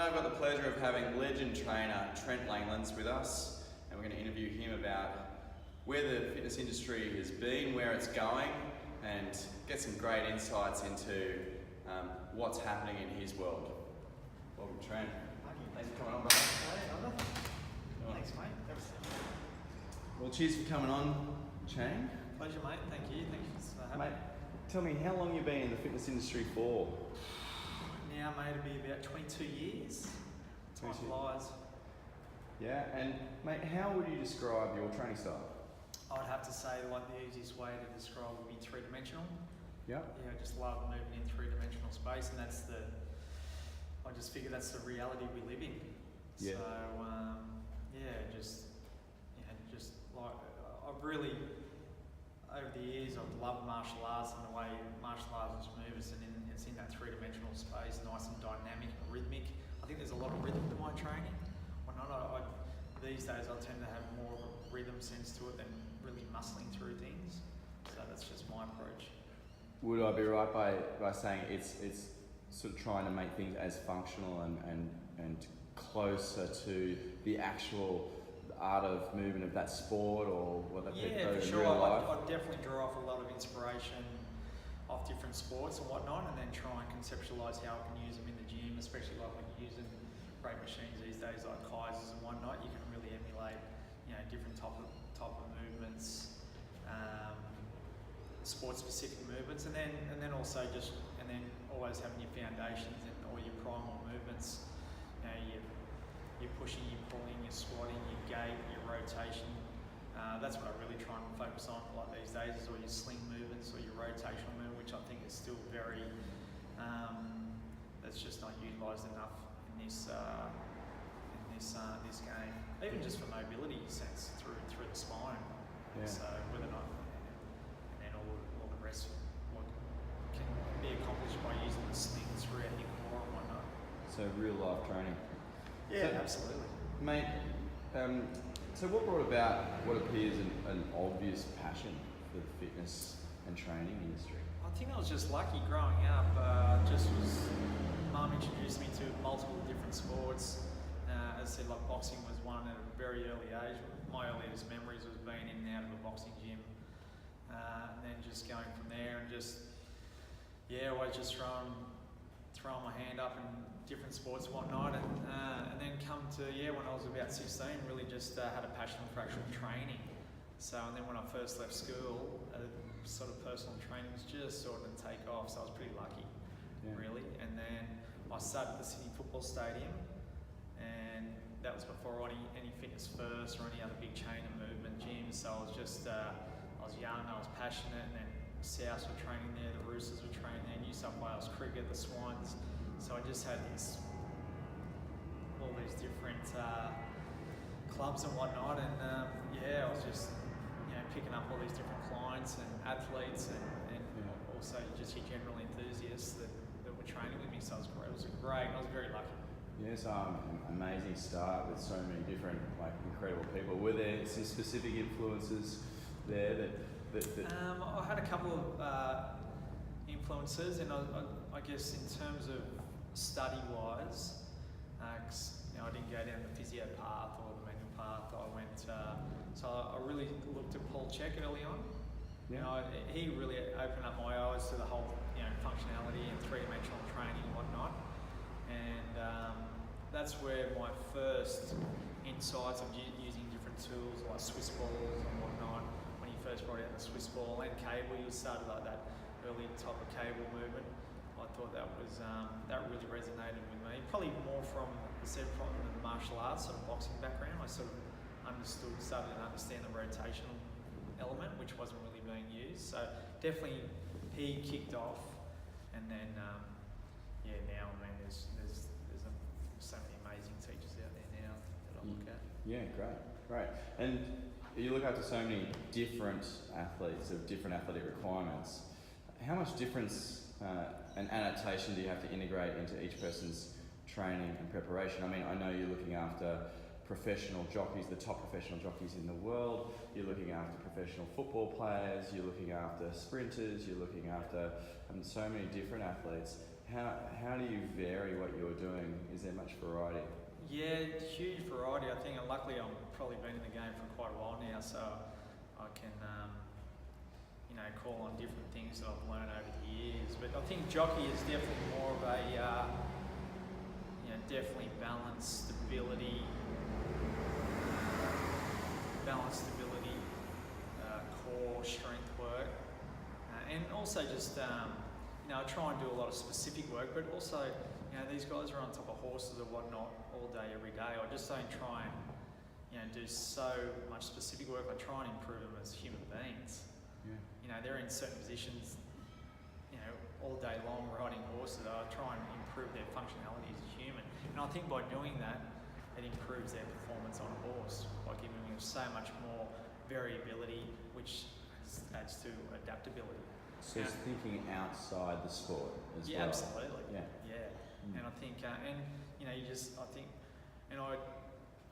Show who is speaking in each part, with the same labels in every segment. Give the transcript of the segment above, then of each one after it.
Speaker 1: Today I've got the pleasure of having legend trainer Trent Langlands with us, and we're going to interview him about where the fitness industry has been, where it's going, and get some great insights into what's happening in his world. Welcome, Trent. Thanks for coming on, brother.
Speaker 2: Thanks, mate.
Speaker 1: Well, cheers for coming on, Chang.
Speaker 2: Pleasure, mate. Thank you. Thanks for having me.
Speaker 1: Mate, tell me, how long you've been in the fitness industry for?
Speaker 2: Now, mate, it'll be about 22 years. Time flies.
Speaker 1: Yeah, and mate, how would you describe your training style?
Speaker 2: I'd have to say, like, the easiest way to describe would be three-dimensional.
Speaker 1: Yeah.
Speaker 2: Yeah, I just love moving in three-dimensional space, and I just figure that's the reality we live in.
Speaker 1: Yeah.
Speaker 2: So, just like, I've really, over the years, I've loved martial arts and the way martial arts move us, and it's in that three-dimensional space, nice and dynamic and rhythmic. I think there's a lot of rhythm to my training. These days I tend to have more of a rhythm sense to it than really muscling through things. So that's just my approach.
Speaker 1: Would I be right by saying it's sort of trying to make things as functional and closer to the actual art of movement of that sport, or what that people do in real life?
Speaker 2: I definitely draw off a lot of inspiration off different sports and whatnot, and then try and conceptualise how I can use them in the gym, especially like when you're using great machines these days like Kaisers and whatnot. You can really emulate, different type of movements, sport-specific movements, and then also always having your foundations and all your primal movements. You're pushing, you're pulling, you're squatting, your gait, your rotation. That's what I really try and focus on like these days, is all your sling movements or your rotational movement, which I think is still very, that's just not utilised enough in this game. Even just for mobility sense through the spine.
Speaker 1: Yeah.
Speaker 2: So whether or not, and then all the rest what can be accomplished by using the sling throughout your core and whatnot.
Speaker 1: So real life training.
Speaker 2: Yeah,
Speaker 1: So,
Speaker 2: absolutely.
Speaker 1: Mate, so what brought about what appears an obvious passion for the fitness and training industry?
Speaker 2: I think I was just lucky growing up. Mum introduced me to multiple different sports. As I said, like boxing was one at a very early age. My earliest memories was being in and out of a boxing gym, and then just going from there and always just throwing my hand up in different sports and whatnot, and then come to when I was about 16, really just had a passion for actual training. So, and then when I first left school, sort of personal training was just sort of take off. So I was pretty lucky, really. And then I started at the Sydney Football Stadium, and that was before any Fitness First or any other big chain of movement gyms. So I was just, I was young, I was passionate, and then South were training there, the Roosters were training there, New South Wales Cricket, the Swans. So I just had all these different clubs and whatnot, and I was just picking up all these different clients and athletes and also just your general enthusiasts that were training with me. So it was great. I was very lucky.
Speaker 1: Yes, amazing start with so many different incredible people. Were there some specific influences there that
Speaker 2: I had a couple of influences, and I guess in terms of study-wise, I didn't go down the physio path or the manual path. I went, so I really looked at Paul Check early on.
Speaker 1: Yeah.
Speaker 2: He really opened up my eyes to the whole functionality and three-dimensional training and whatnot, and that's where my first insights of using different tools like Swiss balls and whatnot. When he first brought out the Swiss ball and cable, you started like that early type of cable movement. I thought that was that really resonated with me. Probably more from the martial arts sort of boxing background. I sort of started to understand the rotational element, which wasn't really being used. So definitely he kicked off, and then now there's so many amazing teachers out there now that I look at.
Speaker 1: Yeah, great. And you look after so many different athletes of different athletic requirements. How much difference and adaptation do you have to integrate into each person's training and preparation? I mean, I know you're looking after professional jockeys, the top professional jockeys in the world. You're looking after professional football players. You're looking after sprinters. You're looking after so many different athletes. how do you vary what you're doing? Is there much variety?
Speaker 2: Yeah, huge variety. I think, and luckily I'm probably been in the game for quite a while now, so I can, call on different things that I've learned over the years. But I think jockey is definitely more of a, definitely balance, stability, core strength work, and also just, I try and do a lot of specific work, but also, these guys are on top of horses or whatnot all day, every day. I just don't try and, do so much specific work. I try and improve them as human beings.
Speaker 1: Yeah.
Speaker 2: They're in certain positions, all day long riding horses. I try and improve their functionality as a human. And I think by doing that, it improves their performance on a horse by giving them so much more variability, which adds to adaptability.
Speaker 1: So it's thinking outside the sport as well.
Speaker 2: Yeah, absolutely.
Speaker 1: Yeah.
Speaker 2: And I think,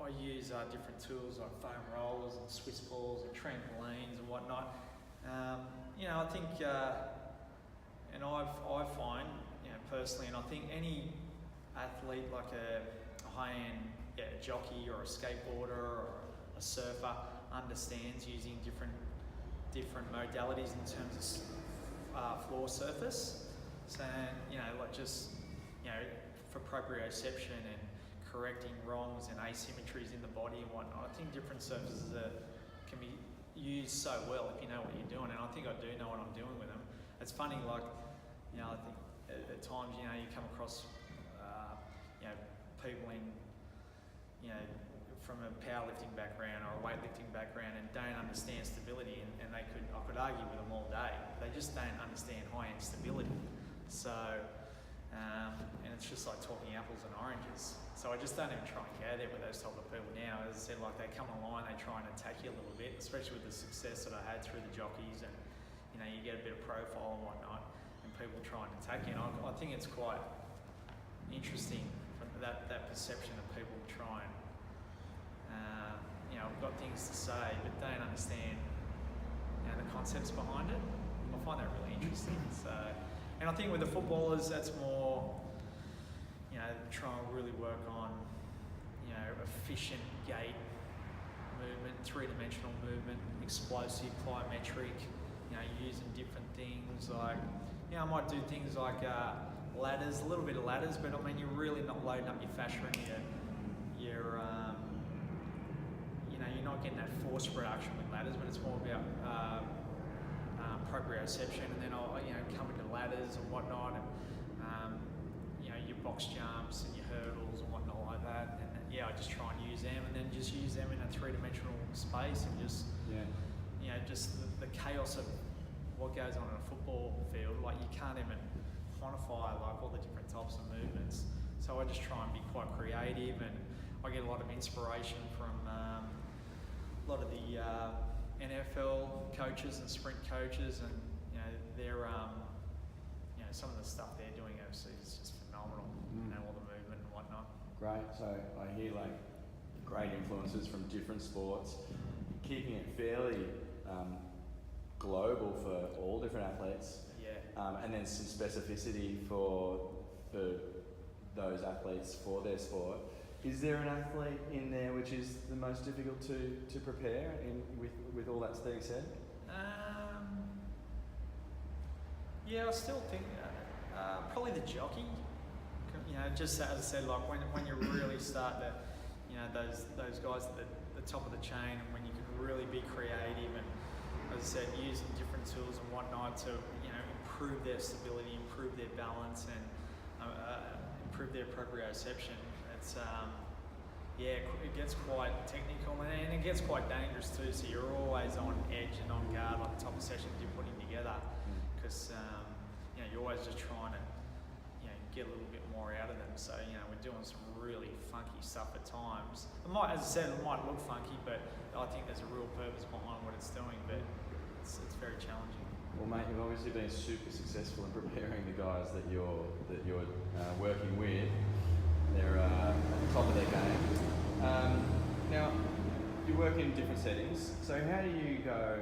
Speaker 2: I use different tools like foam rollers and Swiss balls and trampolines and whatnot. I think, and I find, personally, and I think any athlete like a high-end jockey or a skateboarder or a surfer understands using different modalities in terms of floor surface. So, for proprioception and correcting wrongs and asymmetries in the body and whatnot. I think different surfaces can be used so well if you know what you're doing, and I think I do know what I'm doing with them. It's funny, I think at times, you come across, people in, from a powerlifting background or a weightlifting background and don't understand stability, and I could argue with them all day. They just don't understand high-end stability. So, and it's just like talking apples and oranges. So I just don't even try and go there with those type of people now. As I said, they come online, they try and attack you a little bit, especially with the success that I had through the jockeys, and you get a bit of profile and whatnot, and people try and attack you. And I think it's quite interesting from that perception of people try and, I've got things to say, but don't understand the concepts behind it. I find that really interesting. So, and I think with the footballers, that's more, try and really work on, efficient gait movement, three-dimensional movement, explosive, plyometric, using different things like, I might do things like ladders, a little bit of ladders, but I mean, you're really not loading up your fascia and your you're not getting that force production with ladders, but it's more about proprioception, and then I'll come into ladders and whatnot, and your box jumps and your hurdles and whatnot like that, and I just try and use them, and then just use them in a three-dimensional space, and just just the chaos of what goes on in a football field. You can't even quantify all the different types of movements. So I just try and be quite creative, and I get a lot of inspiration from a lot of the NFL coaches and sprint coaches, and they're some of the stuff they're doing overseas is just phenomenal. All the movement and whatnot.
Speaker 1: Great. So I hear great influences from different sports, keeping it fairly global for all different athletes. And then some specificity for those athletes for their sport. Is there an athlete in there which is the most difficult to prepare with all that being said?
Speaker 2: I still think probably the jockey. Just as I said, when you really start to, those guys at the top of the chain, and when you can really be creative and, as I said, using different tools and whatnot to improve their stability, improve their balance, and improve their proprioception. It's it gets quite technical, and it gets quite dangerous too. So you're always on edge and on guard, the type of sessions you're putting together, because you're always just trying to get a little bit more out of them. So we're doing some really funky stuff at times. As I said, it might look funky, but I think there's a real purpose behind what it's doing. But it's very challenging.
Speaker 1: Well, mate, you've obviously been super successful in preparing the guys that you're working with. They're at the top of their game. Now, you work in different settings. So how do you go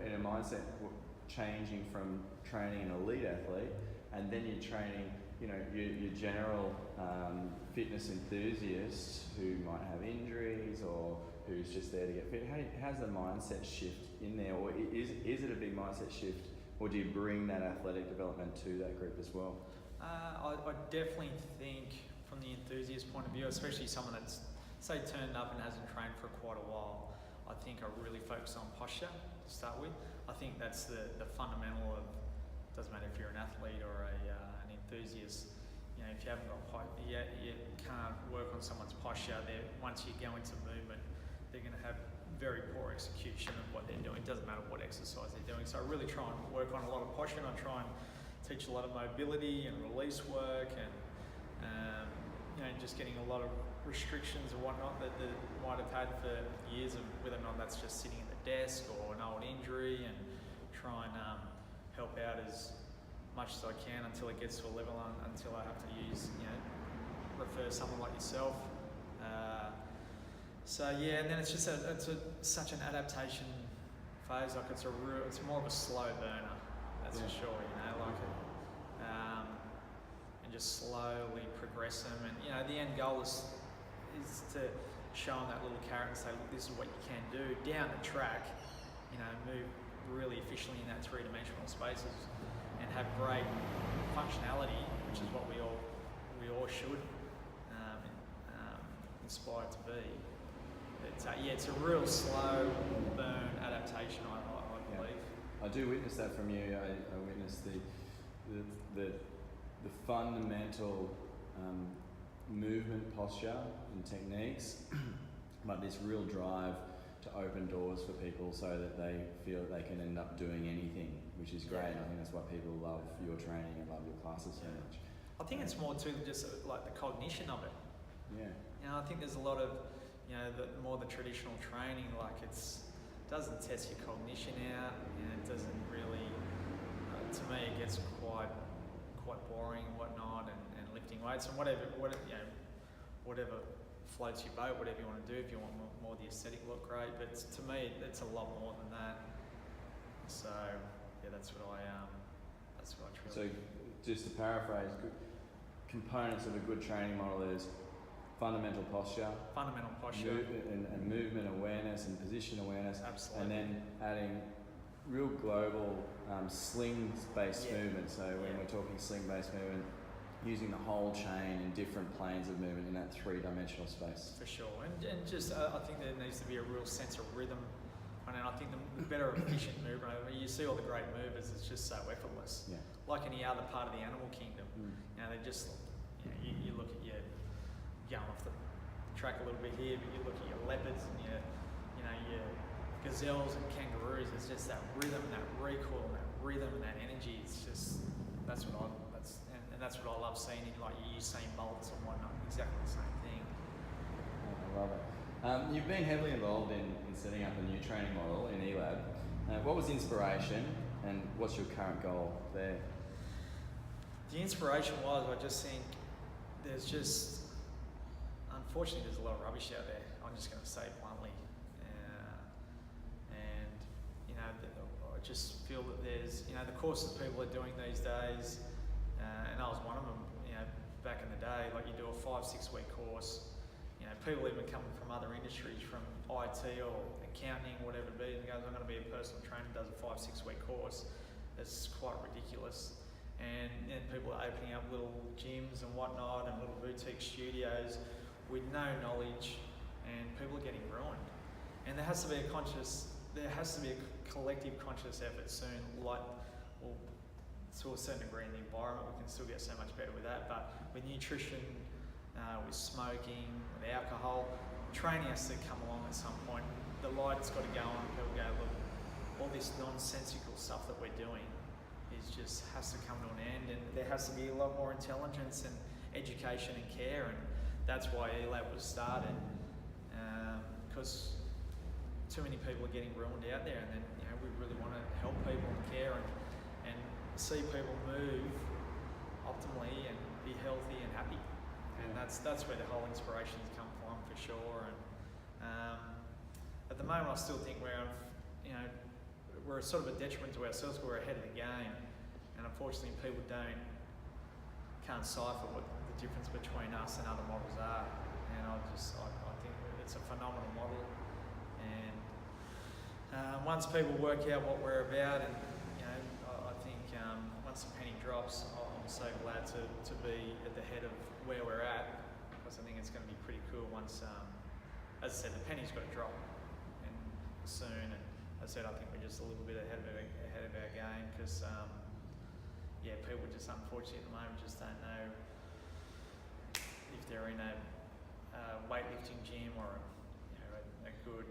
Speaker 1: in a mindset changing from training an elite athlete, and then you're training your general fitness enthusiast who might have injuries or who's just there to get fit, how's the mindset shift in there, or is it a big mindset shift, or do you bring that athletic development to that group as well?
Speaker 2: I definitely think from the enthusiast point of view, especially someone that's, say, turned up and hasn't trained for quite a while, I think I really focus on posture to start with. I think that's the fundamental of, doesn't matter if you're an athlete or an enthusiast, if you haven't got you can't work on someone's posture. Once you go into movement, they're going to have very poor execution of what they're doing. It doesn't matter what exercise they're doing. So I really try and work on a lot of posture, and I try and teach a lot of mobility and release work, and just getting a lot of restrictions and whatnot that they might have had for years, of whether or not that's just sitting at the desk or an old injury, and try and help out as much as I can until it gets to a level until I have to refer someone like yourself. And then it's just such an adaptation phase. Like it's more of a slow burner, that's for sure. And just slowly progress them. And the end goal is to show them that little carrot and say, look, this is what you can do down the track. Move really efficiently in that three-dimensional spaces and have great functionality, which is what we all should inspire to be. It's a real slow burn adaptation, I believe.
Speaker 1: I do witness that from you. I witness the fundamental movement, posture and techniques, but this real drive to open doors for people so that they feel that they can end up doing anything, which is great. And I think that's why people love your training and love your classes so much.
Speaker 2: I think it's more too just like the cognition of it.
Speaker 1: Yeah.
Speaker 2: I think there's a lot of, the traditional training, like doesn't test your cognition out, and it doesn't really, to me, it gets quite boring and whatnot, and lifting weights and whatever floats your boat, whatever you want to do. If you want more the aesthetic look, great. But to me, it's a lot more than that. So that's what I truly.
Speaker 1: So just to paraphrase, components of a good training model is fundamental posture, movement awareness and position awareness.
Speaker 2: Absolutely.
Speaker 1: And then adding real global sling-based movement. So when we're talking sling-based movement, using the whole chain in different planes of movement in that three-dimensional space.
Speaker 2: For sure, and just I think there needs to be a real sense of rhythm, and I think the better efficient movement. You see all the great movers; it's just so effortless. Yeah. Like any other part of the animal kingdom, they just you look at your going off the track a little bit here, but you look at your leopards and your gazelles and kangaroos. It's just that rhythm, that recoil, that rhythm, and that energy. It's just that's what I love seeing in like you Usain Bolts and whatnot. Exactly the same thing.
Speaker 1: I love it. You've been heavily involved in setting up a new training model in ELAB. What was the inspiration, and what's your current goal there?
Speaker 2: The inspiration was, I just think unfortunately there's a lot of rubbish out there. I'm just going to say it bluntly. I just feel that there's, the courses people are doing these days, and I was one of them, back in the day, like you do a 5-6 week course, people even coming from other industries, from IT or accounting, whatever it be, and goes, I'm going to be a personal trainer, does a 5-6 week course. It's quite ridiculous. And people are opening up little gyms and whatnot and little boutique studios with no knowledge, and people are getting ruined. And there has to be a collective conscious effort soon, to a certain degree in the environment. We can still get so much better with that, but with nutrition, with smoking, with alcohol, training has to come along at some point. The light's got to go on, people go, look, all this nonsensical stuff that we're doing has to come to an end, and there has to be a lot more intelligence and education and care, and that's why ELAB was started, because too many people are getting ruined out there, and then we really want to help people and care and see people move optimally and be healthy and happy, and that's where the whole inspirations come from, for sure. And at the moment, I still think we're sort of a detriment to ourselves. We're ahead of the game, and unfortunately, people don't can't decipher what the difference between us and other models are. And I think it's a phenomenal model. And once people work out what we're about, and I think once the penny drops, I'm so glad to be at the head of where we're at, because I think it's going to be pretty cool once, as I said, the penny's got to drop and soon. And as I said, I think we're just a little bit ahead of our game, because people just unfortunately at the moment just don't know if they're in a weightlifting gym or a good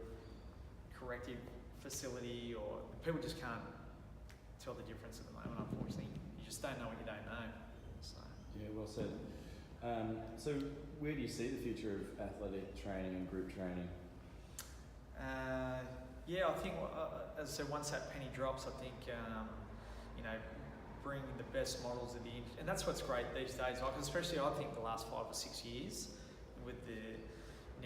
Speaker 2: corrective facility, or people just can't tell the difference at the moment, unfortunately. You just don't know what you don't know. So.
Speaker 1: Yeah, well said. So where do you see the future of athletic training and group training?
Speaker 2: I think, as I said, once that penny drops, I think, bringing the best models of the industry, and that's what's great these days, especially I think the last 5 or 6 years, with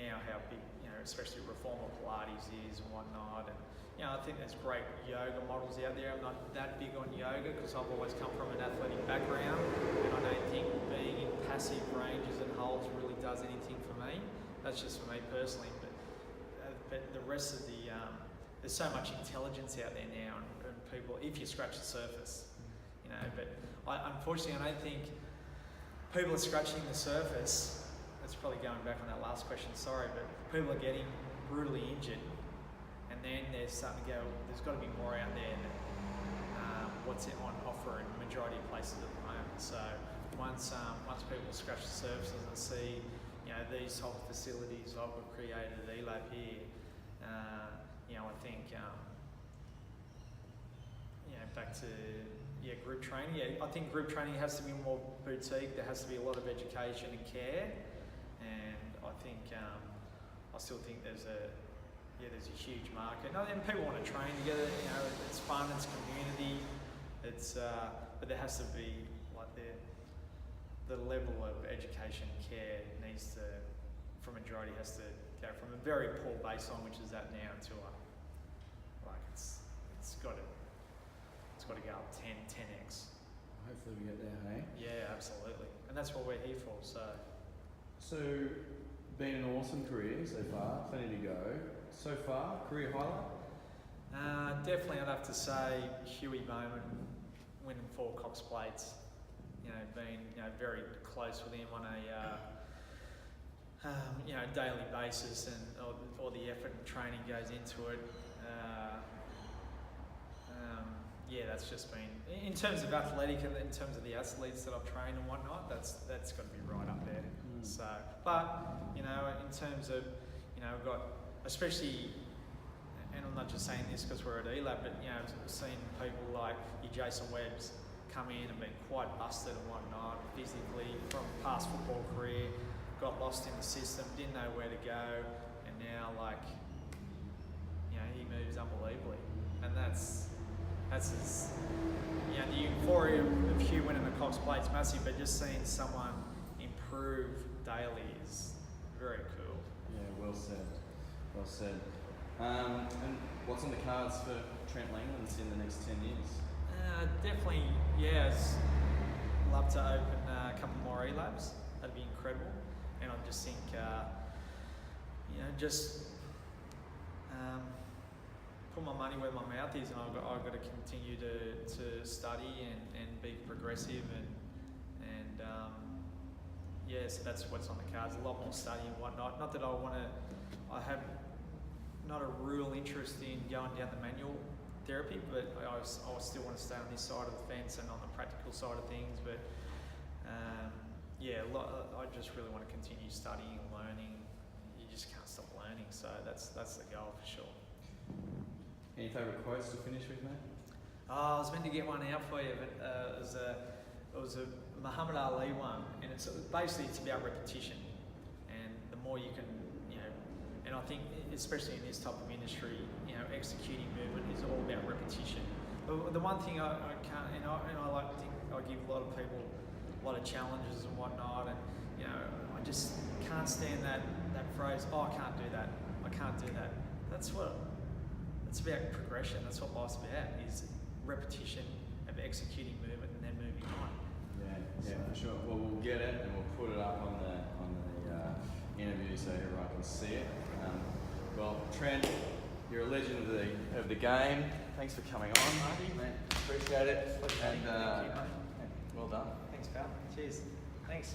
Speaker 2: how big, especially reformer Pilates is and whatnot, and I think there's great yoga models out there. I'm not that big on yoga because I've always come from an athletic background, and I don't think being in passive ranges and holds really does anything for me. That's just for me personally, but the rest of there's so much intelligence out there now, and people, if you scratch the surface, but unfortunately I don't think people are scratching the surface. That's probably going back on that last question, sorry, but people are getting brutally injured, and then they're starting to go, there's got to be more out there than what's on offer in the majority of places at the moment. So once people scratch the surface and see these type of facilities like we've created at ELAB here, I think back to group training. I think group training has to be more boutique. There has to be a lot of education and care, and I think I still think there's a huge market. And people want to train together. It's fun. It's community. But there has to be the level of education and care needs to, for majority, has to go from a very poor baseline, which is that now, to it's got to go up 10x.
Speaker 1: Hopefully we get there, hey?
Speaker 2: Yeah, absolutely. And that's what we're here for.
Speaker 1: So been an awesome career so far, plenty to go. So far, career highlight?
Speaker 2: Definitely I'd have to say Huey Bowman winning 4 Cox plates. Being very close with him on a daily basis, and all the effort and training goes into it. That's just been, in terms of athletic and in terms of the athletes that I've trained and whatnot, that's got to be right up there. So, but in terms of, I've got, especially, and I'm not just saying this because we're at ELAB, but I've seen people like your Jason Webb's come in and been quite busted and whatnot physically from past football career, got lost in the system, didn't know where to go, and now he moves unbelievably, and that's his, the euphoria of Hugh winning the Cox plate's massive, but just seeing someone improve daily is very cool.
Speaker 1: Yeah, well said. Well said. And what's on the cards for Trent Langlands in the next 10 years?
Speaker 2: Definitely, I'd love to open a couple more ELABs. That'd be incredible. And I just think, put my money where my mouth is, and I've got to continue to study and be progressive, so that's what's on the cards. A lot more study and whatnot. Not that I have not a real interest in going down the manual therapy, but I still want to stay on this side of the fence and on the practical side of things. But I just really want to continue studying and learning. You just can't stop learning, so that's the goal for sure.
Speaker 1: Any favourite quotes to finish with, mate?
Speaker 2: I was meant to get one out for you, but it was a Muhammad Ali one, and it's about repetition, and the more you can, and I think especially in this type of industry, executing movement is all about repetition. But the one thing I can't, and I like to think I give a lot of people a lot of challenges and whatnot, and I just can't stand that phrase. Oh, I can't do that. I can't do that. It's about progression. That's what life's about, is repetition of executing movement and then moving on.
Speaker 1: Yeah, for sure. Well, we'll get it and we'll put it up on the interview so everyone can see it. Well, Trent, you're a legend of the game. Thanks for coming on, mate. Appreciate it.
Speaker 2: Pleasure,
Speaker 1: And
Speaker 2: thank you, mate.
Speaker 1: well done.
Speaker 2: Thanks, pal. Cheers. Thanks.